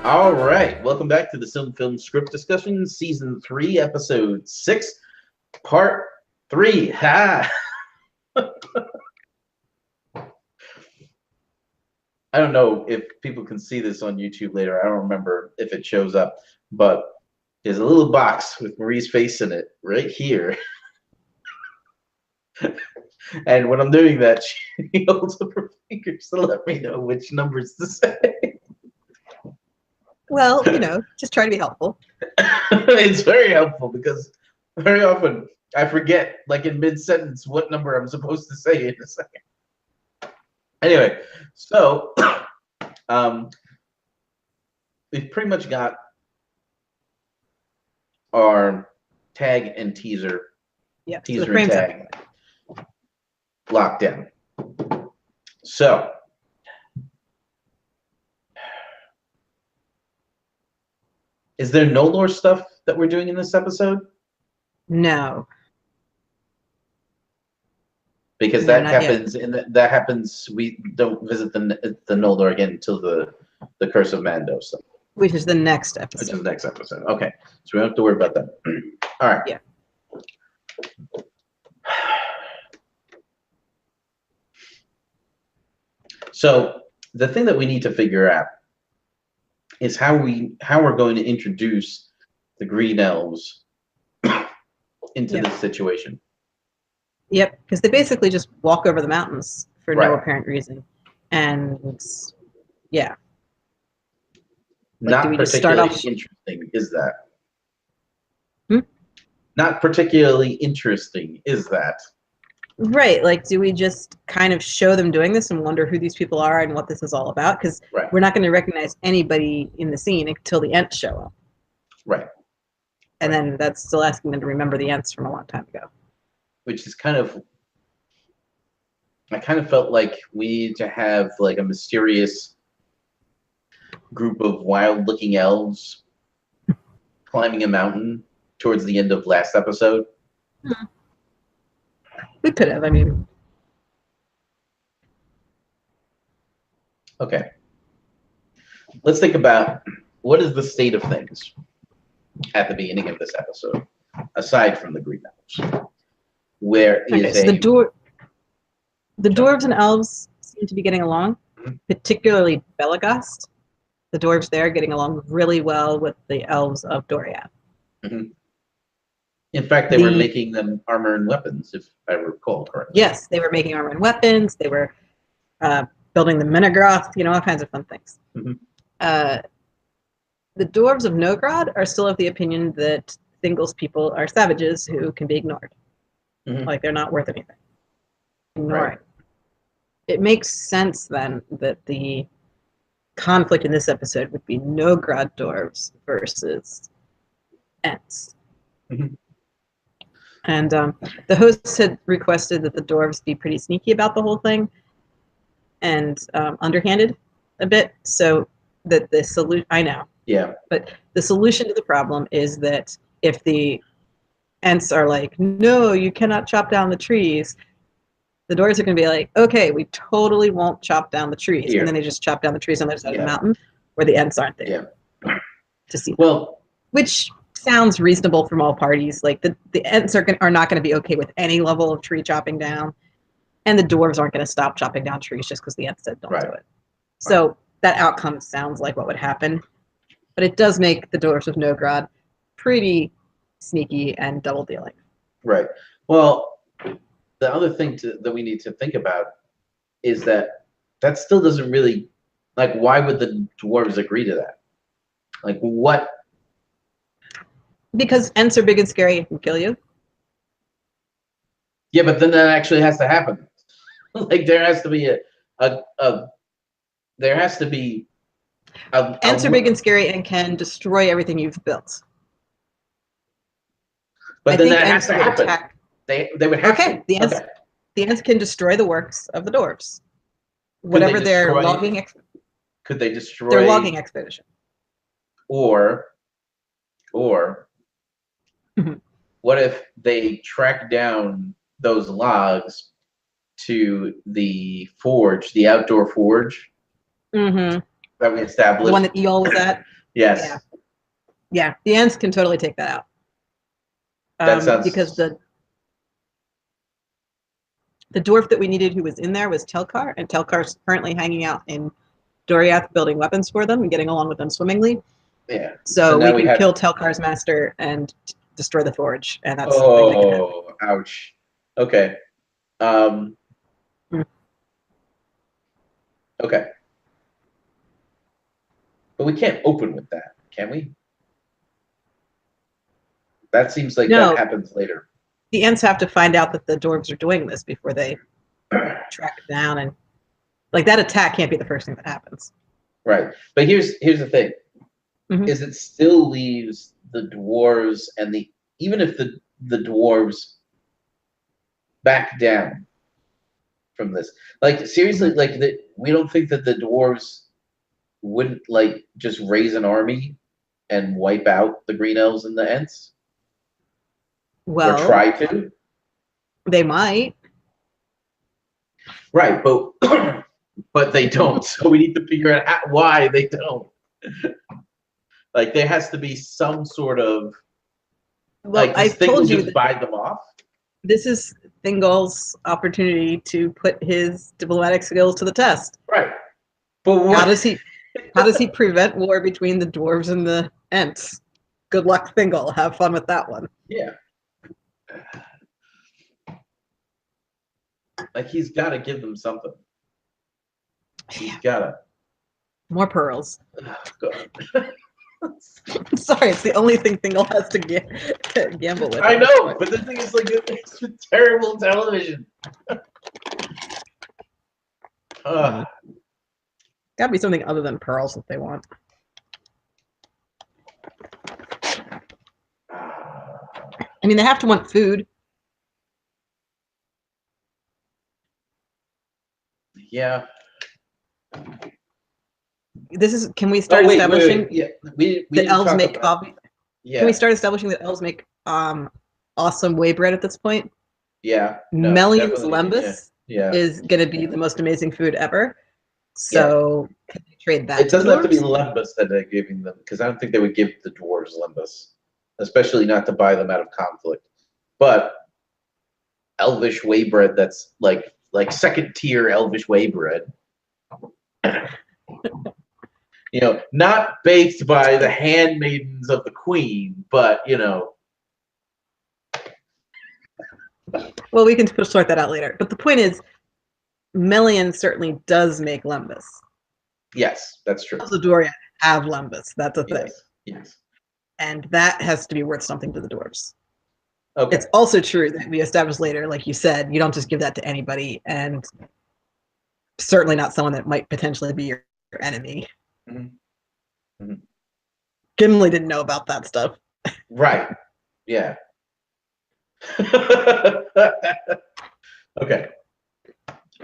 All right, welcome back to the SilmFilm script discussion, season 3, episode 6, part 3. Ha! I don't know if people can see this on YouTube later. I don't remember if it shows up, but there's a little box with Marie's face in it right here. And when I'm doing that, she holds up her fingers to let me know which numbers to say. Well, you know, just try to be helpful. It's very helpful because very often I forget, like in mid-sentence, what number I'm supposed to say in a second. Anyway, so we've pretty much got our tag and teaser, teaser and tag locked down. So is there no lore stuff that we're doing in this episode? No. Because that happens that happens. We don't visit the Noldor again until the Curse of Mando stuff, which is the next episode. Which is the next episode. Okay, so we don't have to worry about that. All right. Yeah. So the thing that we need to figure out is how we're going to introduce the Green Elves into this situation. Yep, because they basically just walk over the mountains for no apparent reason, and yeah. Not particularly interesting, is that? Not particularly interesting, is that? Right, like, do we just kind of show them doing this and wonder who these people are and what this is all about? Because we're not going to recognize anybody in the scene until the Ents show up. Right. And then that's still asking them to remember the Ents from a long time ago. Which is kind of, I kind of felt like we need to have like a mysterious group of wild-looking elves climbing a mountain towards the end of last episode. We could have, I mean. Okay. Let's think about what is the state of things at the beginning of this episode, aside from the Green Elves. Where is so the dwarves and elves seem to be getting along, particularly Belagast. The dwarves there are getting along really well with the elves of Doriath. In fact, they were making them armor and weapons, if I recall correctly. Yes, they were making armor and weapons. They were building the Menegroth, you know, all kinds of fun things. The dwarves of Nogrod are still of the opinion that Thingol's people are savages who can be ignored. Like, they're not worth anything. Ignoring. It makes sense, then, that the conflict in this episode would be Nogrod dwarves versus Ents. And the hosts had requested that the dwarves be pretty sneaky about the whole thing and underhanded a bit, so that the solution, I know. Yeah. But the solution to the problem is that if the Ents are like, no, you cannot chop down the trees, the dwarves are going to be like, okay, we totally won't chop down the trees. And then they just chop down the trees on the other side of the mountain where the Ents aren't there to see them. Well, which sounds reasonable from all parties. Like, the Ents are not going to be okay with any level of tree chopping down, and the dwarves aren't going to stop chopping down trees just because the Ents said don't do it. So that outcome sounds like what would happen, but it does make the dwarves of Nogrod pretty sneaky and double dealing. Right. Well, the other thing that we need to think about is that still doesn't really, like, why would the dwarves agree to that? Like, what? Because Ents are big and scary and can kill you. Yeah, but then that actually has to happen. Like, there has to be Ents are big and scary and can destroy everything you've built. But then that has to happen. They would have to. The Ents can destroy the works of the dwarves. Whatever their logging. Could they destroy their logging expedition? Or what if they track down those logs to the forge, the outdoor forge that we established? The one that Eol was at? Yes. Yeah. The Ents can totally take that out. That sounds because the dwarf that we needed who was in there was Telkar, and Telkar's currently hanging out in Doriath building weapons for them and getting along with them swimmingly. Yeah. So we can kill Telkar's master and destroy the forge, and that's something that can happen. Ouch. Okay. Okay. But we can't open with that, can we? That seems like that happens later. The Ents have to find out that the dwarves are doing this before they track it down, and like that attack can't be the first thing that happens. Right. But here's the thing. Is it still leaves the dwarves and even if the dwarves back down from this, like seriously, like we don't think that the dwarves wouldn't like just raise an army and wipe out the green elves and the Ents? Well, or try to. They might. Right, but but they don't. So we need to figure out why they don't. Like there has to be some sort of well, I told you just buy them off. This is Thingol's opportunity to put his diplomatic skills to the test. Right. But how does he prevent war between the dwarves and the Ents? Good luck, Thingol. Have fun with that one. Yeah. Like he's got to give them something. He's got to. More pearls. Oh, God. Sorry, it's the only thing Thingol has to gamble with. I know, but the thing is, like, it's terrible television. Gotta be something other than pearls if they want. I mean, they have to want food. Yeah. This is. Can we start establishing? Wait. Yeah, we the elves make. Yeah. Can we start establishing that elves make awesome whey bread at this point? Yeah. No, Melian's lembas is going to be the most amazing food ever. So can they trade that? It doesn't have to be lembas that they're giving them, because I don't think they would give the dwarves lembas, especially not to buy them out of conflict. But elvish whey bread that's like second tier elvish whey bread. You know, not baked by the handmaidens of the queen, but you know. Well, we can sort that out later. But the point is, Melian certainly does make lembas. Yes, that's true. Also, Doria have lembas. That's a thing. Yes. And that has to be worth something to the dwarves. Okay. It's also true that we established later, like you said, you don't just give that to anybody, and certainly not someone that might potentially be your enemy. Gimli didn't know about that stuff. Right. Yeah. Okay.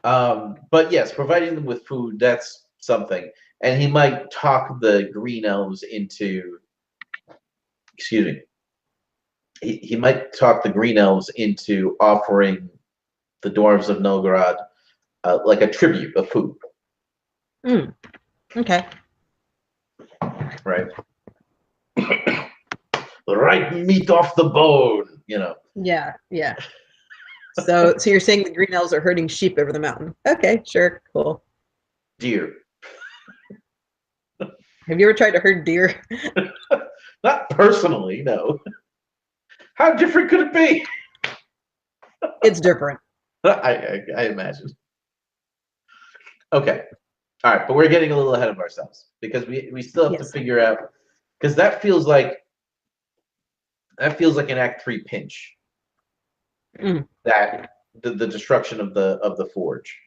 But yes, providing them with food, that's something. And he might talk the green elves into, excuse me, he might talk the green elves into offering the dwarves of Novgorod like a tribute of food. Okay. Right. The right meat off the bone, you know. Yeah. So you're saying the green elves are herding sheep over the mountain? Okay, sure, cool. Deer. Have you ever tried to herd deer? Not personally, no. How different could it be? It's different. I imagine. Okay. All right, but we're getting a little ahead of ourselves because we still have to figure out, because that feels like an Act 3 pinch. That the destruction of the forge.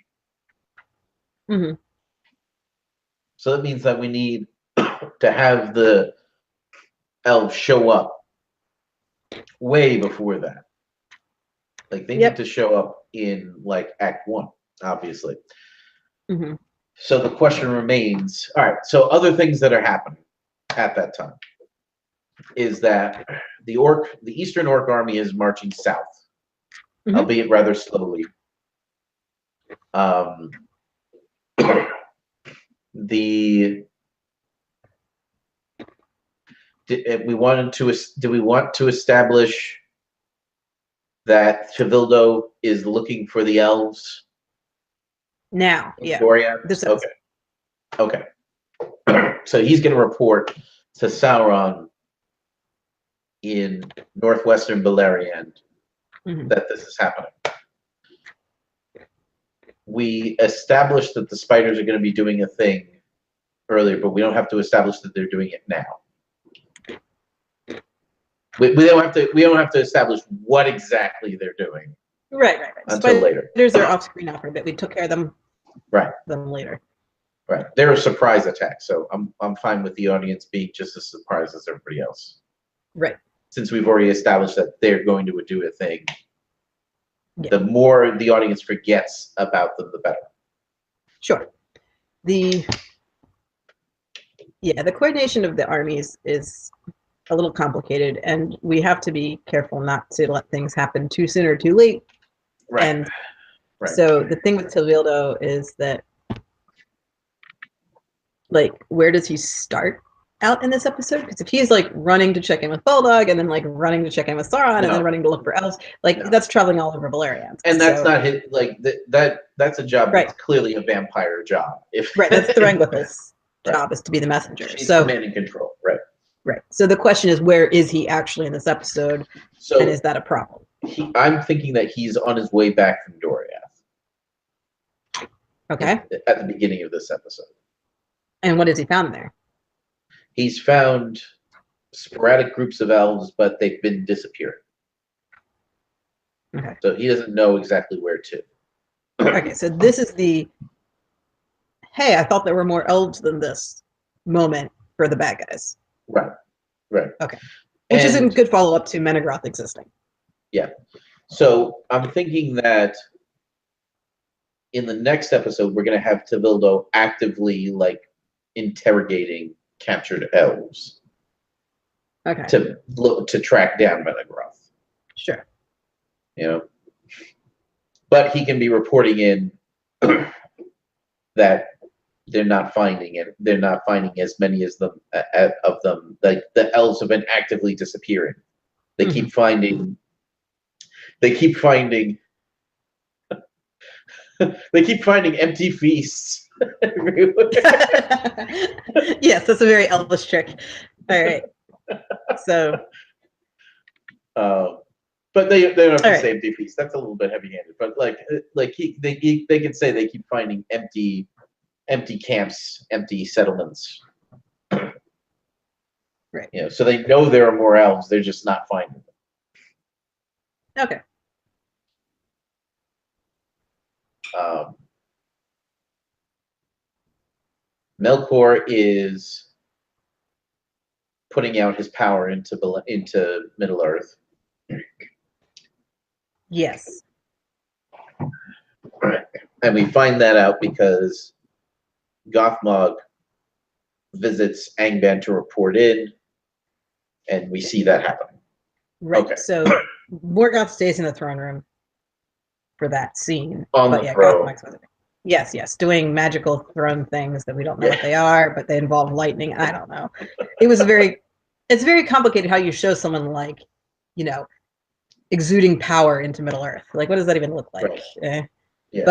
So that means that we need to have the elves show up way before that. Like they need to show up in like Act 1, obviously. So the question remains, all right, so other things that are happening at that time is that the Eastern Orc army is marching south, albeit rather slowly. The Do we want to establish that Tevildo is looking for the elves? Now, yeah. Doria? Okay. Okay. So he's going to report to Sauron in northwestern Beleriand that this is happening. We established that the spiders are going to be doing a thing earlier, but we don't have to establish that they're doing it now. We don't have to establish what exactly they're doing. Right. Until later. Spiders are off screen now for a bit. We took care of them. Right. Them later. Right. They're a surprise attack, so I'm fine with the audience being just as surprised as everybody else. Right. Since we've already established that they're going to do a thing, the more the audience forgets about them, the better. Sure. The coordination of the armies is a little complicated, and we have to be careful not to let things happen too soon or too late. Right. And so the thing with Tevildo is that, like, where does he start out in this episode? Because if he's like running to check in with Bulldog and then like running to check in with Sauron and then running to look for elves, like that's traveling all over Beleriand. And that's not his, like that's a job that's clearly a vampire job. That's Threngoth's job, is to be the messenger. She's command and control. Right. So the question is, where is he actually in this episode? So, and is that a problem? I'm thinking that he's on his way back from Doriath. Okay. At the beginning of this episode. And what has he found there? He's found sporadic groups of elves, but they've been disappearing. Okay. So he doesn't know exactly where to. Okay, so this is the, hey, I thought there were more elves than this moment for the bad guys. Right. Okay. Which is a good follow-up to Menegroth existing. Yeah. So I'm thinking that in the next episode, we're going to have Tevildo actively, like, interrogating captured elves. Okay. To track down Menegroth. Sure. You know? But he can be reporting in that they're not finding it. They're not finding as many as them of them. Like the elves have been actively disappearing. They keep finding. They keep finding. They keep finding empty feasts everywhere. Yes, that's a very elvish trick. All right. So. But they don't have to say empty feasts. That's a little bit heavy-handed. But they can say they keep finding empty camps, empty settlements. Right. You know, so they know there are more elves. They're just not finding them. Okay. Melkor is putting out his power into Middle Earth. Yes. And we find that out because Gothmog visits Angband to report in, and we see that happening. Right. Okay. So Morgoth stays in the throne room for that scene. Yes, doing magical throne things that we don't know what they are, but they involve lightning. I don't know. It's very complicated how you show someone, like, you know, exuding power into Middle Earth. Like, what does that even look like? Right. Yeah.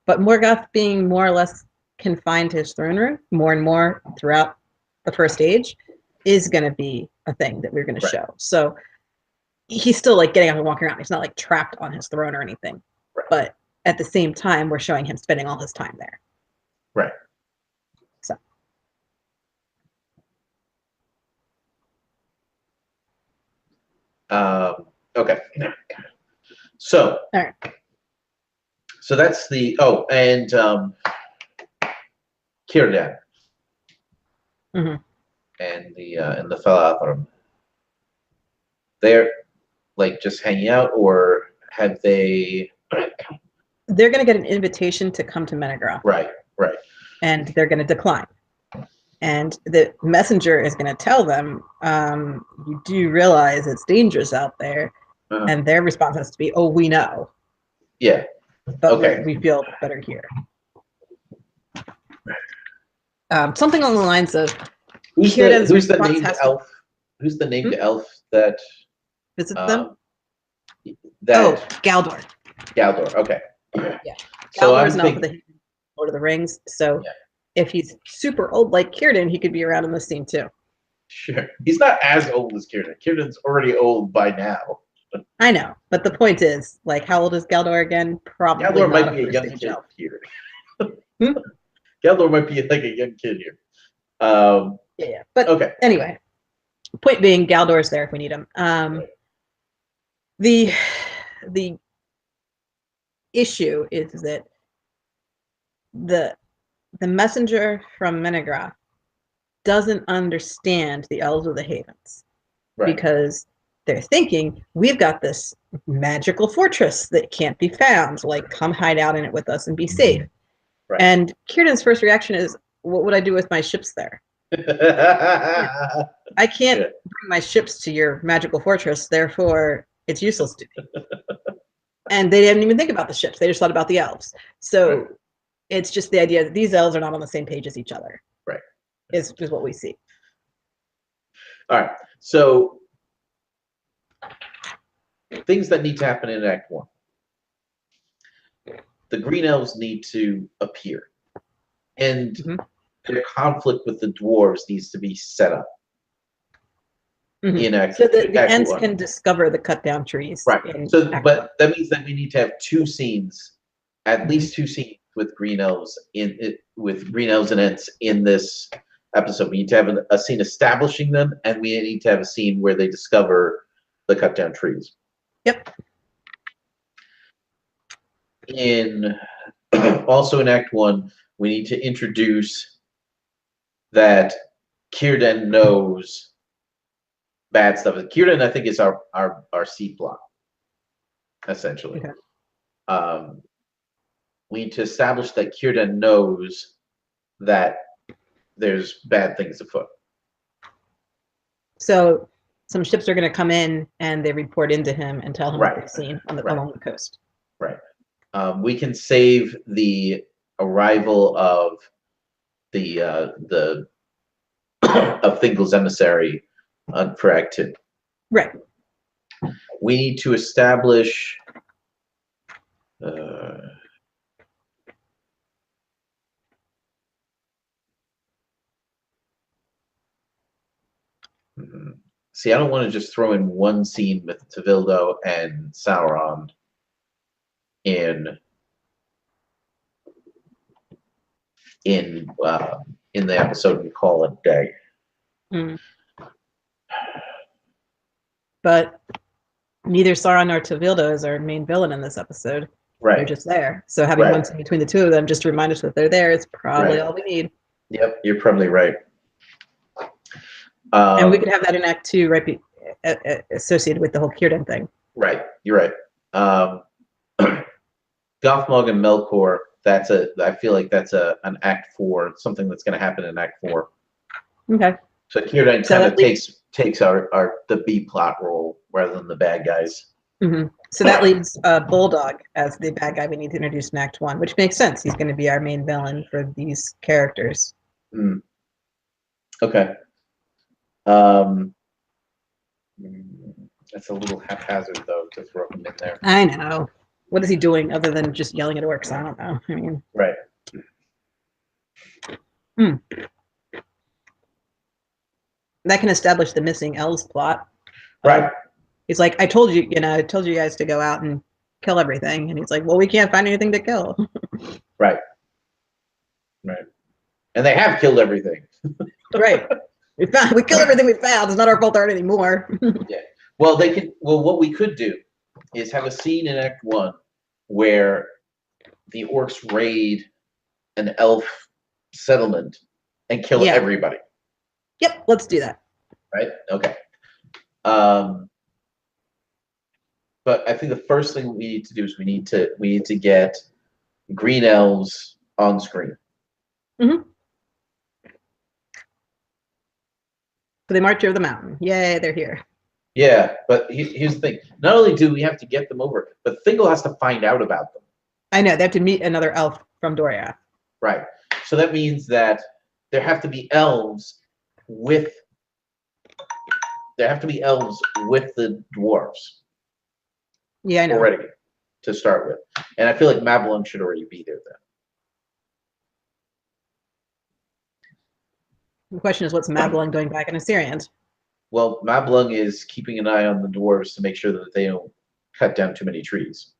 But Morgoth being more or less confined to his throne room more and more throughout the first age is going to be a thing that we're going to show. So he's still like getting up and walking around. He's not like trapped on his throne or anything. Right. But at the same time, we're showing him spending all his time there. Right. So. Okay. So. All right. So that's the and Círdan. Mm-hmm. And the Falathrim. They're like just hanging out, or have they? They're going to get an invitation to come to Menegroth. Right. And they're going to decline. And the messenger is going to tell them, you do realize it's dangerous out there. Uh-huh. And their response has to be, oh, we know. Yeah. But we feel better here. Something along the lines of... Who's the named elf? who's the named elf that Visit them? That Galdor. Galdor. Okay. Yeah. So Galdor I'm is an elf of thinking, the Lord of the Rings. So yeah, if he's super old like Círdan, he could be around in this scene too. sure. He's not as old as Círdan. Círdan's already old by now. I know, but the point is, like, how old is Galdor again? Probably Galdor not might be a young first-age kid elf. here. Hmm? Galdor might be like a young kid here. Yeah. But okay. anyway, point being, Galdor's there if we need him. The issue is that the messenger from Menegroth doesn't understand the Elves of the Havens, Right. because they're thinking, we've got this magical fortress that can't be found, like, come hide out in it with us and be safe. Right. And Círdan's first reaction is, what would I do with my ships there? I can't bring my ships to your magical fortress, therefore it's useless to me. And they didn't even think about the ships, they just thought about the elves. So it's just the idea that these elves are not on the same page as each other. Right. Is what we see. All right. So things that need to happen in Act 1. The Green Elves need to appear. And their conflict with the dwarves needs to be set up. In Act, so that the Act Ents 1. can discover the cut down trees. Right. So, but that means that we need to have 2 scenes, at least 2 scenes with Green Elves with Green Elves and Ents in this episode. We need to have a scene establishing them, and we need to have a scene where they discover the cut down trees. Yep. Also in Act 1, we need to introduce that Círdan knows bad stuff. Círdan, I think, is our C plot, essentially. Okay. We need to establish that Círdan knows that there's bad things afoot. So some ships are going to come in and they report into him and tell him what they've seen along the coast. Right. We can save the arrival of the of Thingol's emissary for Act 2. Right. We need to establish see, I don't want to just throw in one scene with Tevildo and Sauron in the episode and call it a day. But neither Sauron nor Tevildo is our main villain in this episode. Right. They're just there. So having one scene between the two of them just to remind us that they're there is probably all we need. Yep, you're probably right. And we could have that in Act 2, right, associated with the whole Círdan thing. Right, you're right. Gothmog and Melkor, I feel like that's an Act 4, something that's going to happen in Act 4. Okay. So Círdan kind of takes the B plot role rather than the bad guys. So that leaves Bulldog as the bad guy we need to introduce in Act 1, which makes sense. He's going to be our main villain for these characters. Okay. That's a little haphazard, though, to throw him in there. I know. What is he doing other than just yelling at orcs? I don't know. I mean, right. That can establish the missing elves plot. Right. He's like, I told you guys to go out and kill everything. And he's like, well, we can't find anything to kill. Right. Right. And they have killed everything. Right. We killed everything we found. It's not our fault there anymore. Yeah. Well, what we could do is have a scene in Act 1 where the orcs raid an elf settlement and kill everybody. Yep, let's do that. Right? Okay. But I think the first thing we need to do is we need to get green elves on screen. So they march over the mountain. Yay, they're here. Yeah, but here's the thing. Not only do we have to get them over, but Thingol has to find out about them. I know. They have to meet another elf from Doriath. Right. So that means that there have to be elves with there have to be elves with the dwarves. Yeah, I know. Already to start with, and I feel like Mablung should already be there then. The question is, what's Mablung doing back in Assyrian? Well, Mablung is keeping an eye on the dwarves to make sure that they don't cut down too many trees.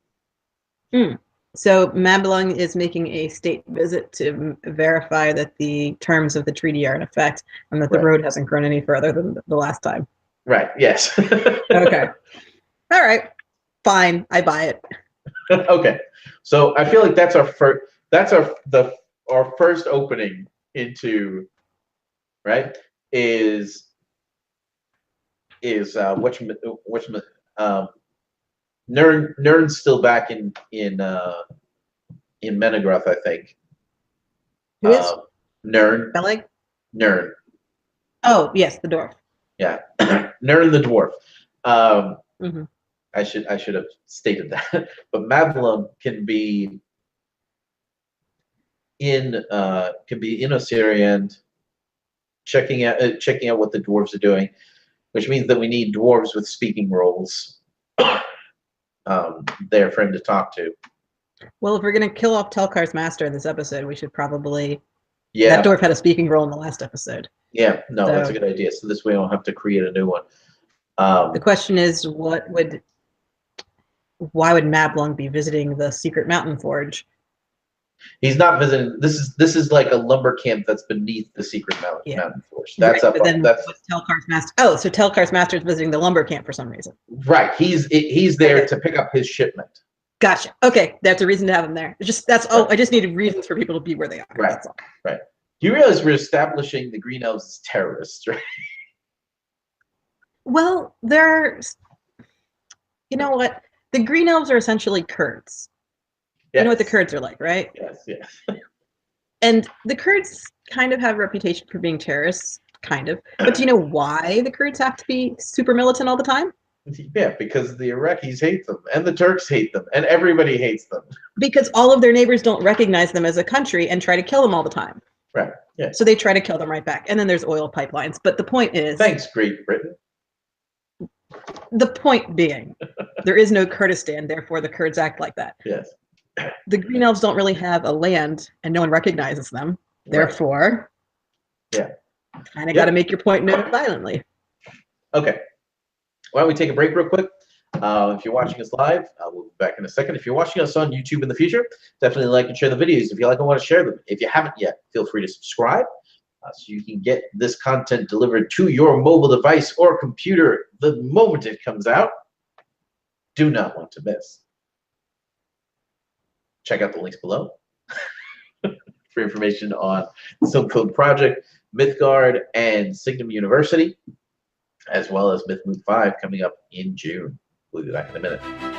So Mablung is making a state visit to verify that the terms of the treaty are in effect and that the road hasn't grown any further than the last time. Right. Yes. Okay. All right. Fine. I buy it. Okay. So I feel like that's our first. That's our first opening into, right? Is Nern's still back in Menegroth, I think. Who is? Nern. Peleg? Nern. Oh, yes, the dwarf. Yeah. Nern the dwarf. Mm-hmm. I should have stated that. But Mablung can be in Osirian, checking out what the dwarves are doing, which means that we need dwarves with speaking roles there for him to talk to. Well, if we're going to kill off Telkar's master in this episode, we should probably... Yeah. That dwarf had a speaking role in the last episode. Yeah, no, that's a good idea. So this way I don't have to create a new one. The question is, why would Mablung be visiting the secret mountain forge? He's not visiting. This is like a lumber camp that's beneath the secret mountain forge. That's right, that's Telkar's master. Oh, so Telkar's master is visiting the lumber camp for some reason. Right. He's there to pick up his shipment. Gotcha. Okay, that's a reason to have him there. I just needed reasons for people to be where they are. Right. That's all. Right. You realize we're establishing the Green Elves as terrorists, right? Well, you know what? The Green Elves are essentially Kurds. Yes. You know what the Kurds are like, right? Yes, yes. And the Kurds kind of have a reputation for being terrorists, kind of. But do you know why the Kurds have to be super militant all the time? Yeah, because the Iraqis hate them, and the Turks hate them, and everybody hates them. Because all of their neighbors don't recognize them as a country and try to kill them all the time. Right, yeah. So they try to kill them right back. And then there's oil pipelines. But the point is... Thanks, Great Britain. The point being, there is no Kurdistan, therefore the Kurds act like that. Yes. The Green Elves don't really have a land, and no one recognizes them. Therefore... Yeah. Kind of got to make your point known violently. Okay. Why don't we take a break real quick? If you're watching us live, we'll be back in a second. If you're watching us on YouTube in the future, definitely like and share the videos. If you like and want to share them. If you haven't yet, feel free to subscribe so you can get this content delivered to your mobile device or computer the moment it comes out. Do not want to miss. Check out the links below for information on the SilmFilm Project, Mythgard, and Signum University, as well as Myth Move 5 coming up in June. We'll be back in a minute.